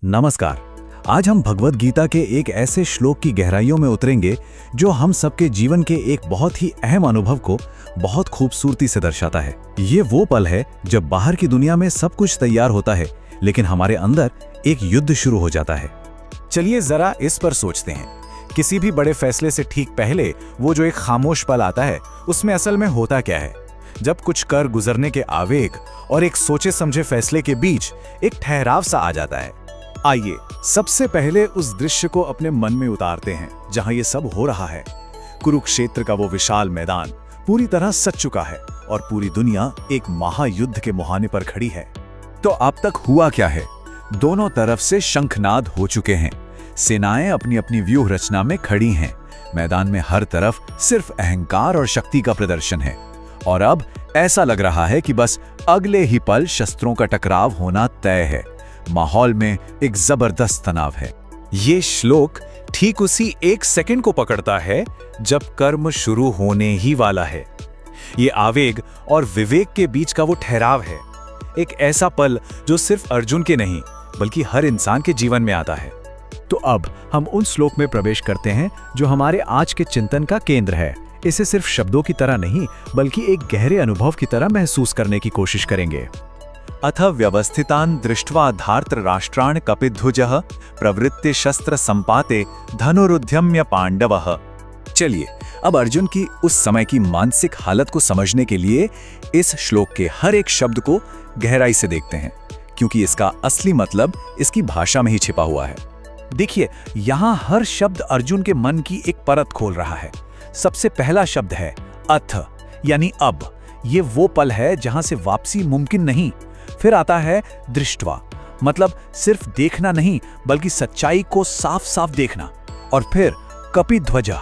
नमस्कार। आज हम भगवद गीता के एक ऐसे श्लोक की गहराइयों में उतरेंगे जो हम सबके जीवन के एक बहुत ही अहम अनुभव को बहुत खूबसूरती से दर्शाता है। ये वो पल है जब बाहर की दुनिया में सब कुछ तैयार होता है, लेकिन हमारे अंदर एक युद्ध शुरू हो जाता है। चलिए जरा इस पर सोचते हैं। किसी भी बड़े फैसले से ठीक पहले वो जो एक खामोश पल आता है, उसमें असल में होता क्या है? जब कुछ कर गुजरने के आवेग और एक सोचे समझे फैसले के बीच एक ठहराव सा आ जाता है। आइए सबसे पहले उस दृश्य को अपने मन में उतारते हैं जहां ये सब हो रहा है। कुरुक्षेत्र का वो विशाल मैदान पूरी तरह सज चुका है और पूरी दुनिया एक महायुद्ध के मुहाने पर खड़ी है। तो अब तक हुआ क्या है? दोनों तरफ से शंखनाद हो चुके हैं। सेनाएं अपनी अपनी व्यूह रचना में खड़ी हैं। मैदान में हर तरफ सिर्फ अहंकार और शक्ति का प्रदर्शन है और अब ऐसा लग रहा है कि बस अगले ही पल शस्त्रों का टकराव होना तय है। माहौल में एक जबरदस्त तनाव है। ये श्लोक ठीक उसी एक सेकंड को पकड़ता है जब कर्म शुरू होने ही वाला है। ये आवेग और विवेक के बीच का वो ठहराव है, एक ऐसा पल जो सिर्फ अर्जुन के नहीं बल्कि हर इंसान के जीवन में आता है। तो अब हम उन श्लोक में प्रवेश करते हैं जो हमारे आज के चिंतन का केंद्र है। इसे सिर्फ शब्दों की तरह नहीं बल्कि एक गहरे अनुभव की तरह महसूस करने की कोशिश करेंगे। अथ व्यवस्थितान् दृष्ट्वा धार्तराष्ट्रान् कपिध्वजः प्रवृत्ति शस्त्र संपाते धनुरुद्यम्य पांडवः। चलिए अब अर्जुन की उस समय की मानसिक हालत को समझने के लिए इस श्लोक के हर एक शब्द को गहराई से देखते हैं, क्योंकि इसका असली मतलब इसकी भाषा में ही छिपा हुआ है। देखिए, यहाँ हर शब्द अर्जुन के मन की एक परत खोल रहा है। सबसे पहला शब्द है अथ, यानी अब। ये वो पल है जहां से वापसी मुमकिन नहीं। फिर आता है दृष्ट्वा, मतलब सिर्फ देखना नहीं बल्कि सच्चाई को साफ साफ देखना। और फिर कपिध्वजः,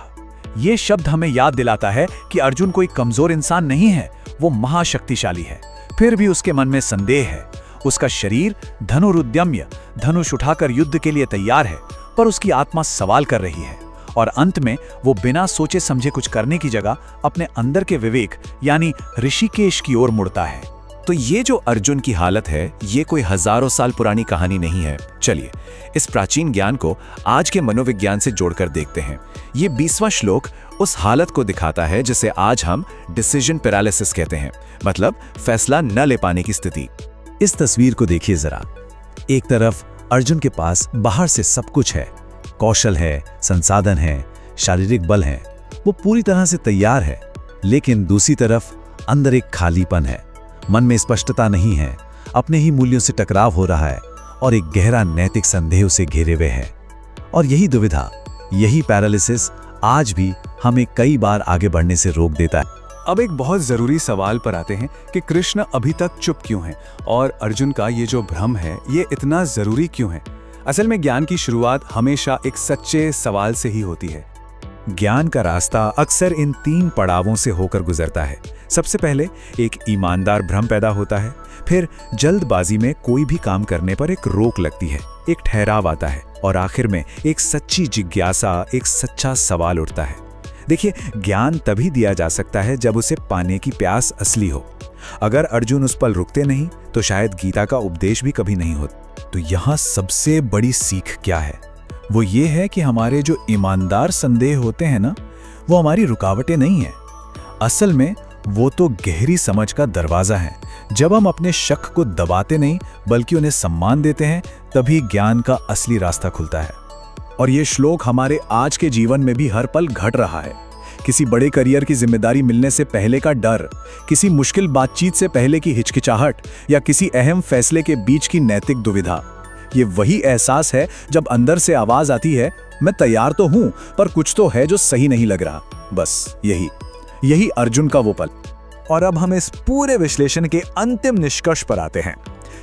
ये शब्द हमें याद दिलाता है कि अर्जुन कोई कमजोर इंसान नहीं है, वो महाशक्तिशाली है। फिर भी उसके मन में संदेह है। उसका शरीर धनुरुद्यम्य, धनुष उठाकर युद्ध के लिए तैयार है, पर उसकी आत्मा सवाल कर रही है। और अंत में वो बिना सोचे समझे कुछ करने की जगह अपने अंदर के विवेक यानी ऋषिकेश की ओर मुड़ता है। तो ये जो अर्जुन की हालत है, ये कोई हजारों साल पुरानी कहानी नहीं है। चलिए इस प्राचीन ज्ञान को आज के मनोविज्ञान से जोड़कर देखते हैं। ये 20वां श्लोक उस हालत को दिखाता है जिसे आज हम डिसीजन पैरालिसिस कहते हैं, मतलब फैसला न ले पाने की स्थिति। इस तस्वीर को देखिए जरा। एक तरफ अर्जुन के पास बाहर से सब कुछ है, कौशल है, संसाधन है, शारीरिक बल है, वो पूरी तरह से तैयार है। लेकिन दूसरी तरफ अंदर एक खालीपन है। मन में स्पष्टता नहीं है, अपने ही मूल्यों से टकराव हो रहा है और एक गहरा नैतिक संदेह उसे घेरे हुए है। और यही दुविधा, यही पैरालिसिस आज भी हमें कई बार आगे बढ़ने से रोक देता है। अब एक बहुत जरूरी सवाल पर आते हैं कि कृष्ण अभी तक चुप क्यों हैं और अर्जुन का ये जो भ्रम है ये इतना जरूरी क्यों है? असल में ज्ञान की शुरुआत हमेशा एक सच्चे सवाल से ही होती है। ज्ञान का रास्ता अक्सर इन 3 पड़ावों से होकर गुजरता है। सबसे पहले एक ईमानदार भ्रम पैदा होता है, फिर जल्दबाजी में कोई भी काम करने पर एक रोक लगती है, एक ठहराव आता है और आखिर में एक सच्ची जिज्ञासा, एक सच्चा सवाल उठता है। देखिए, ज्ञान तभी दिया जा सकता है जब उसे पाने की प्यास असली हो। अगर अर्जुन उस पल रुकते नहीं तो शायद गीता का उपदेश भी कभी नहीं होता। तो यहाँ सबसे बड़ी सीख क्या है? वो ये है कि हमारे जो ईमानदार संदेह होते हैं ना, वो हमारी रुकावटें नहीं है। असल में वो तो गहरी समझ का दरवाजा है। जब हम अपने शक को दबाते नहीं बल्कि उन्हें सम्मान देते हैं, तभी ज्ञान का असली रास्ता खुलता है। और ये श्लोक हमारे आज के जीवन में भी हर पल घट रहा है। किसी बड़े करियर की जिम्मेदारी मिलने से पहले का डर, किसी मुश्किल बातचीत से पहले की हिचकिचाहट या किसी अहम फैसले के बीच की नैतिक दुविधा। ये वही एहसास है जब अंदर से आवाज आती है, मैं तैयार तो हूं पर कुछ तो है जो सही नहीं लग रहा। बस यही अर्जुन का वो पल। और अब हम इस पूरे विश्लेषण के अंतिम निष्कर्ष पर आते हैं।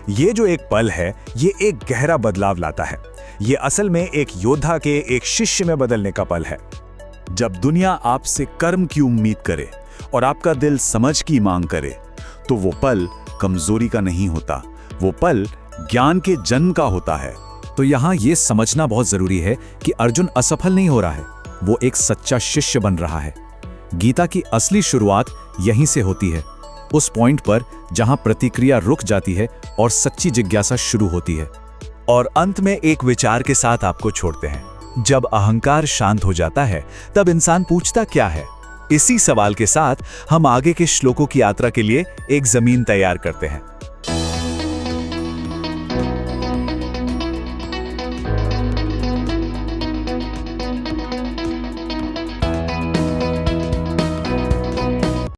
ये जो एक पल है, ये एक गहरा बदलाव लाता है। ये असल में एक योद्धा के एक शिष्य में बदलने का पल है। जब दुनिया आपसे कर्म की उम्मीद करे और आपका दिल समझ की मांग करे, तो वो पल कमजोरी का नहीं होता, वो पल ज्ञान के जन्म का होता है। तो यहाँ ये समझना बहुत जरूरी है कि अर्जुन असफल नहीं हो रहा है, वो एक सच्चा शिष्य बन रहा है। गीता की असली शुरुआत यहीं से होती है, उस पॉइंट पर जहां प्रतिक्रिया रुक जाती है और सच्ची जिज्ञासा शुरू होती है। और अंत में एक विचार के साथ आपको छोड़ते हैं। जब अहंकार शांत हो जाता है तब इंसान पूछता क्या है। इसी सवाल के साथ हम आगे के श्लोकों की यात्रा के लिए एक जमीन तैयार करते हैं।